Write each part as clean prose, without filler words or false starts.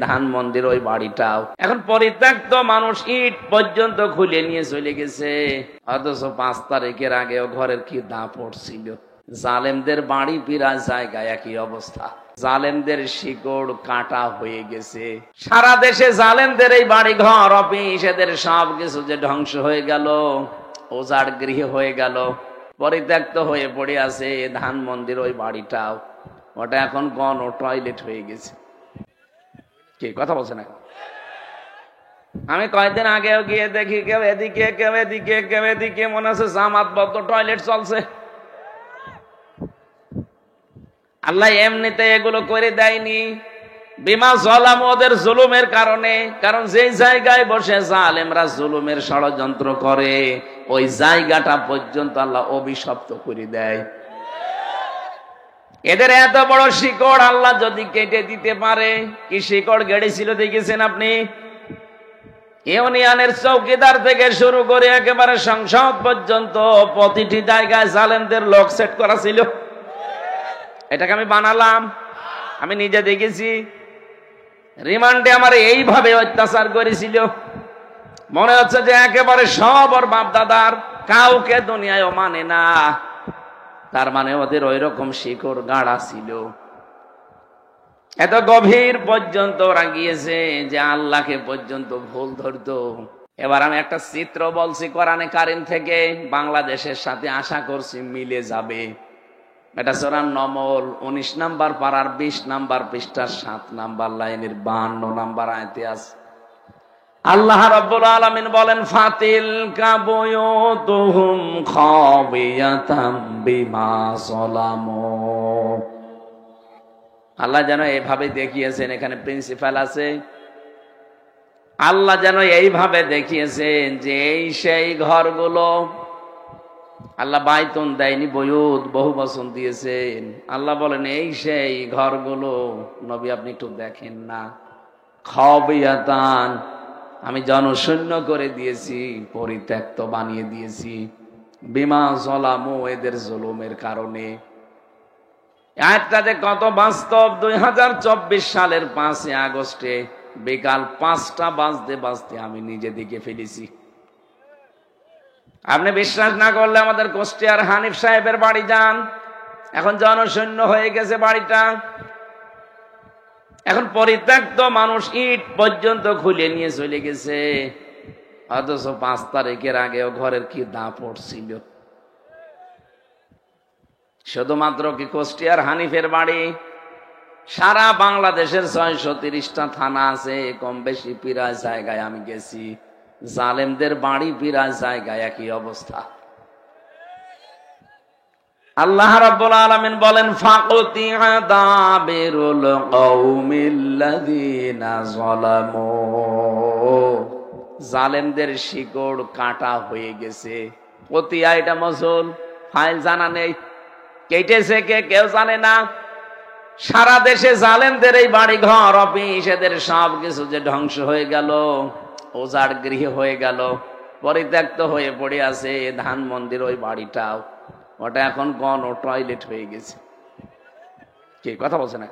ধানমন্দির ওই বাড়িটাও এখন পরিত্যক্ত, মানুষ ইট পর্যন্ত খুলে নিয়ে চলে গেছে। অথচ 5 তারিখের আগেও ঘরের কি দাপট ছিল। জালেমদের বাড়ি ফিরার জায়গায় একই অবস্থা, জালেমদের শিকড় কাটা হয়ে গেছে। সারা দেশে জালেমদের এই বাড়ি ঘর অফিস এদের সব কিছু যে ধ্বংস হয়ে গেল, ওজাড় গৃহ হয়ে গেল, পরিত্যক্ত হয়ে পড়ে আছে ধানমন্দির ওই বাড়িটাও। ওটা এখন গণ টয়লেট হয়ে গেছে। কি কথা বলছে না? আমি কয়েকদিন আগেও গিয়ে দেখি কেউ এদিকে কেউ এদিকে কেউ এদিকে, মনে হচ্ছে জামাতবদ্ধ টয়লেট চলছে। আল্লাহ এমনিতে এগুলো করে দেয়নি, বিমা জলাম, ওদের জুলুমের কারণে। কারণ যে জায়গায় বসে জালেমরা জুলুমের ষড়যন্ত্র করে, ওই জায়গাটা পর্যন্ত আল্লাহ অভিশপ্ত করে দেয়। এদের এত বড় শিকড় আল্লাহ যদি কেটে দিতে পারে, কি শিকড় গেড়েছিল দেখেছেন আপনি? ইউনিয়নের চৌকিদার থেকে শুরু করে একেবারে সংসদ পর্যন্ত প্রতিটি জায়গায় জালেমদের লোক সেট করা ছিল। এটাকে আমি বানালাম, আমি নিজে দেখেছি। রিমান্ডে আমার এইভাবে অত্যাচার করেছিল, মনে হচ্ছে যে একেবারে সব ওর বাপ দাদার, কাউকে দুনিয়ায় মানে না। তার মানে ওদের ওই রকম শিকড় গাড়া ছিল, এত গভীর পর্যন্ত ওরা গিয়েছে যে আল্লাহকে পর্যন্ত ভুল ধরতো। এবার আমি একটা চিত্র বলছি কোরআনে কারিম থেকে, বাংলাদেশের সাথে আশা করছি মিলে যাবে। এটা সূরা নমল 19 নাম্বার পারার 20 নাম্বার পৃষ্ঠার 7 নাম্বার লাইনের 52 নাম্বার আয়াতে আছে। আল্লাহ রাব্বুল আলামিন বলেন, ফাতিল কাবুয়ুতুহুম খাবিয়াতাম বিমা যালামু। আল্লাহ যেন এইভাবে দেখিয়েছেন, এখানে প্রিন্সিপাল আছে, আল্লাহ যেন এইভাবে দেখিয়েছেন যে এই সেই ঘরগুলো, আল্লাহ বাইতুন দেয়নি, বয়ুত বহু বচন দিয়েছেন। আল্লাহ বলেন এই সেই ঘরগুলো, নবী আপনি একটু দেখেন না, খাবিয়াতান, আমি জনশূন্য করে দিয়েছি, পরিত্যক্ত বানিয়ে দিয়েছি, বিমা যালামু, এদের জুলুমের কারণে। আয়াতটাতে কত বাস্তব। 2024 সালের 5 আগস্টে বিকাল 5টা বাজতে বাজতে আমি নিজে দিকে ফেলেছি। আপনি বিশ্বাস না করলে আমাদের কুষ্টিয়ার হানিফ সাহেবের বাড়ি যান, এখন জনশূন্য হয়ে গেছে বাড়িটা। এখন পরিত্যক্ত, মানুষ ইট পর্যন্ত খুলে নিয়ে চলে গেছে। অথচ 5 তারিখের আগেও ঘরের কি দাপট ছিল। শুধুমাত্র কি কুষ্টিয়ার হানিফের বাড়ি, সারা বাংলাদেশের 630টা থানা আছে, কম বেশি প্রায় জায়গায় আমি গেছি, জালেমদের বাড়ি প্রায় জায়গায় একই অবস্থা। আল্লাহ রাব্বুল আলামিন বলেন, ফাকুতিআ দাবিরুল কওমিল্লাযিনা যালামু, জালেমদের শিকড় কাটা হয়ে গেছে। কতিয়া এটা মজুল, ফাইল জানা নেই, কেটেছে কে কেউ জানে না। সারা দেশে জালেমদের এই বাড়ি ঘর অফিস এদের সব কিছু যে ধ্বংস হয়ে গেল, ওজাড় গৃহ হয়ে গেল, পরিত্যক্ত হয়ে পড়ে আছে ধানমন্দির ওই বাড়িটাও। ওটা এখন গণ টয়লেট হয়ে গেছে। কি কথা বলছে না?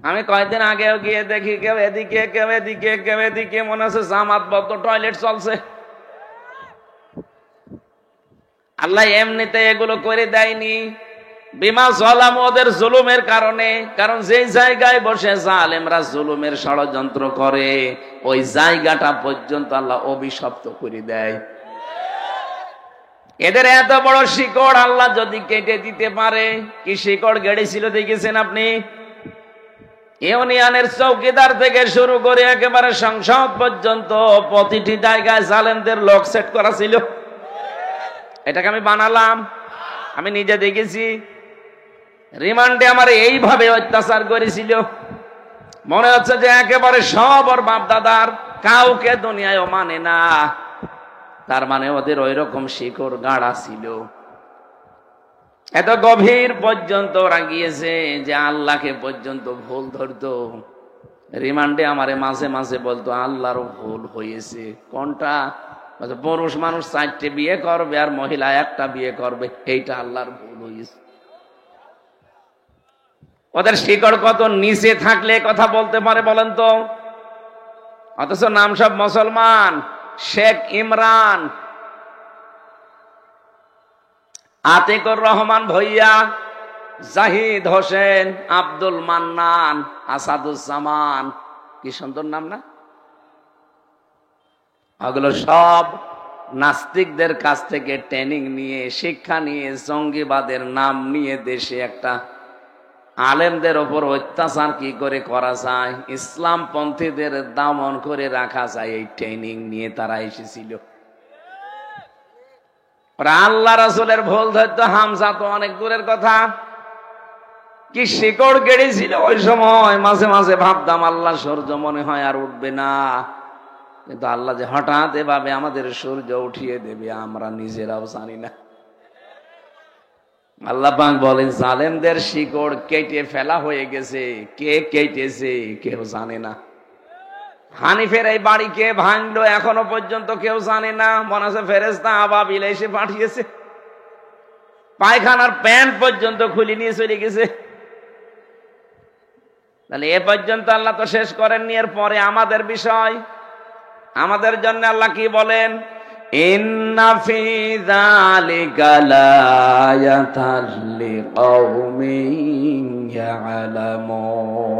আমি কয়েকদিন আগেও গিয়ে দেখি কেউ এদিকে কেউ এদিকে কেউ এদিকে, মনে হচ্ছে জামাতবদ্ধ টয়লেট চলছে। আল্লাহ এমনিতে এগুলো করে দেয়নি, বিমা জলাম, ওদের জুলুমের কারণে। কারণ যে জায়গায় বসে জালেমরা জুলুমের ষড়যন্ত্র করে, ওই জায়গাটা পর্যন্ত আল্লাহ অভিশপ্ত করে দেয়। এদের এত বড় শিকড় আল্লাহ যদি কেটে দিতে পারে, কি শিকড় গেড়েছিল দেখেছেন আপনি? ইউনিয়নের চৌকিদার থেকে শুরু করে একেবারে সংসদ পর্যন্ত প্রতিটি জায়গায় জালেমদের লোক সেট করা ছিল। এটাকে আমি বানালাম, আমি নিজে দেখেছি। রিমান্ডে আমার এইভাবে অত্যাচার করেছিল, মনে হচ্ছে যে একেবারে সব ওর বাপ দাদার, কাউকে দুনিয়ায় মানে না। তার মানে ওদের ওই রকম শিকড় গাড়া ছিল, এত গভীর পর্যন্ত ওরা গিয়েছে যে আল্লাহকে পর্যন্ত ভুল ধরতো। রিমান্ডে আমারে মাঝে মাঝে বলতো আল্লাহরও ভুল হয়েছে। কোনটা? পুরুষ মানুষ 4টে বিয়ে করবে আর মহিলা 1টা বিয়ে করবে, এইটা আল্লাহর ভুল হয়েছে। ওদের শিকড় কত নিচে থাকলে কথা বলতে পারে বলেন তো? অথচ নাম সব মুসলমান, শেখ ইমরান, আতিকুর রহমান ভুইয়া, জাহিদ হোসেন, আব্দুল মান্নান, আসাদুজ্জামান, কি সুন্দর নাম না? ওগুলো সব নাস্তিকদের কাছ থেকে ট্রেনিং নিয়ে, শিক্ষা নিয়ে, জঙ্গিবাদের নাম নিয়ে দেশে একটা আলেমদের ওপর অত্যাচার কি করে করা যায়, ইসলাম পন্থীদের দমন করে রাখা যায়, এই ট্রেনিং নিয়ে তারা এসেছিল। আল্লাহ রাসূলের ভুল ধরতো হামজা তো অনেক দূরের কথা, কি শিকড় গেড়েছিল ওই সময়। মাঝে মাঝে ভাবতাম আল্লাহ সূর্য মনে হয় আর উঠবে না, কিন্তু আল্লাহ যে হঠাৎ এভাবে আমাদের সূর্য উঠিয়ে দেবে আমরা নিজেরাও জানি না। আল্লাহ পাক বলেন জালেমদের শিকড় কেটে ফেলা হয়ে গেছে, কে কেটেছে কেউ জানে না। হানিফের এই বাড়ি কে ভাঙলো এখনো পর্যন্ত কেউ জানে না, মনে হচ্ছে ফেরেশতা আবাবিল এসে পাঠিয়েছে। পায়খানার প্যান্ট পর্যন্ত খুলে নিয়ে চলে গেছে। তাহলে এ পর্যন্ত আল্লাহ তো শেষ করেননি, এর পরে আমাদের বিষয়, আমাদের জন্য আল্লাহ কি বলেন? ইন্না ফি যালিকা লায়াতাল লিকাউমিন ইয়ালামুন,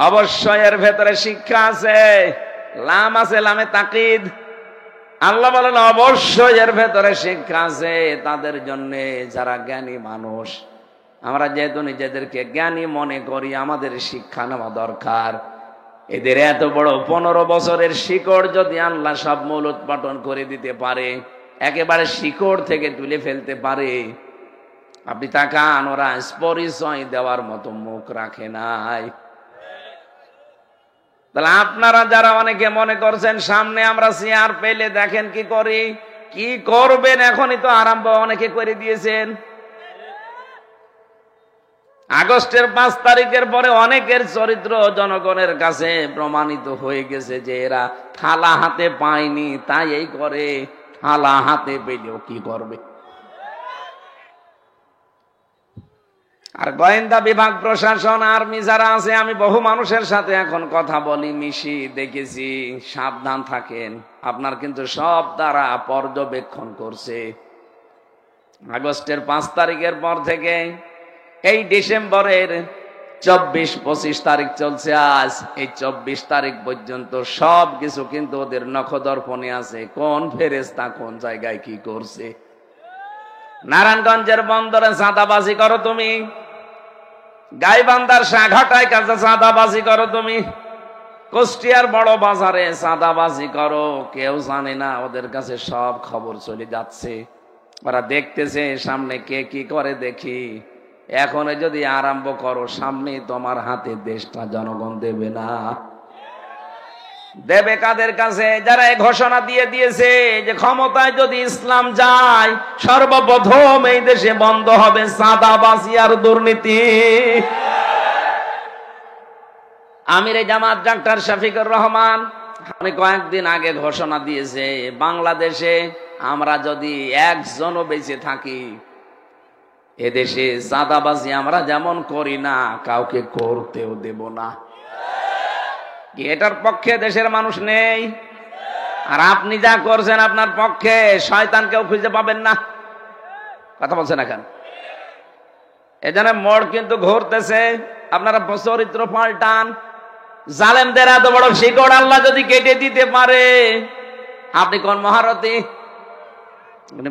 অবশ্যই এর ভেতরে শিক্ষা আছে। লাম আছে, লামে তাকিদ। আল্লাহ বলেন অবশ্যই এর ভেতরে শিক্ষা আছে তাদের জন্য যারা জ্ঞানী মানুষ। আমরা যেহেতু নিজেদেরকে জ্ঞানী মনে করি, আমাদের শিক্ষা নেওয়া দরকার। এদের এত বড় 15 বছরের শিকড় যদি আল্লাহ সব মূল উৎপাটন করে দিতে পারে, একেবারে শিকড় থেকে তুলে ফেলতে পারে, আপনি তাকান ওরা পরিচয় দেওয়ার মতো মুখ রাখে নাই। তাহলে আপনারা যারা অনেকে মনে করছেন সামনে আমরা চেয়ার পেলে দেখেন কি করি, কি করবেন এখনই তো আরম্ভ অনেকে করে দিয়েছেন। আগস্টের 5 তারিখের পরে অনেকের চরিত্র জনগণের কাছে প্রমাণিত হয়ে গেছে যে এরা থালা হাতে পায়নি তাই এই করে, থালা হাতে পেলেও কি করবে। আর গোয়েন্দা বিভাগ, প্রশাসন, আর্মি যারা আছে, আমি বহু মানুষের সাথে এখন কথা বলি, মিশি, দেখেছি। সাবধান থাকেন, আপনার কিন্তু সব দ্বারা পর্যবেক্ষণ করছে। আগস্টের 5 তারিখের পর থেকে এই ডিসেম্বরের 24-25 তারিখ চলছে আজ, এই 24 তারিখ পর্যন্ত সব কিছু কিন্তু ওদের নখদর্পণে আছে, কোন ফেরেশতা কোন জায়গায় কি করছে। নারায়ণগঞ্জের বন্দরে চাঁদাবাজি করো তুমি, গাইবান্ধার সাঘাটায় কাছে চাঁদাবাজি করো তুমি, কুষ্টিয়ার বড় বাজারে চাঁদাবাজি করো, কেউ জানে না, ওদের কাছে সব খবর চলে যাচ্ছে। ওরা দেখতেছে সামনে কে কি করে। দেখি এখন যদি আরম্ভ করো, সামনে তোমার হাতে দেশটা জনগণ দেবে না। দেবে কাদের কাছে? যারা এই ঘোষণা দিয়ে দিয়েছে যে ক্ষমতায় যদি ইসলাম যায়, সর্বপ্রথম এই দেশে বন্ধ হবে চাঁদাবাজি আর দুর্নীতি। আমিরে জামাত ডাক্তার শফিকুর রহমান উনি কয়েকদিন আগে ঘোষণা দিয়েছে, বাংলাদেশে আমরা যদি একজনও বেঁচে থাকি, এদেশে চাঁদাবাজি আমরা যেমন করি না, কাউকে করতেও দেব না। এটার পক্ষে দেশের মানুষ নেই। আর আপনি যা করছেন আপনার পক্ষে শয়তানকেও খুঁজে পাবেন না। কথা বলছেন এখন? এজন্য মোড় কিন্তু ঘুরতেছে, আপনারা চরিত্র পাল্টান। জালেমদের এত বড় শিকড় আল্লাহ যদি কেটে দিতে পারে, আপনি কোন মহারথী?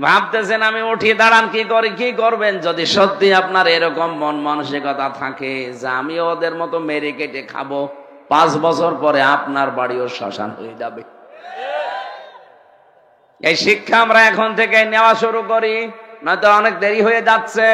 ভাবতেছেন আমি উঠি দাঁড়ান কি করি, কি করবেন? যদি সত্যি আপনার এরকম মন মানসিকতা থাকে যে আমি ওদের মতো মেরে কেটে খাবো, 5 বছর পরে আপনার বাড়িও শ্মশান হয়ে যাবে। এই শিক্ষা আমরা এখন থেকে নেওয়া শুরু করি, নয়তো অনেক দেরি হয়ে যাচ্ছে।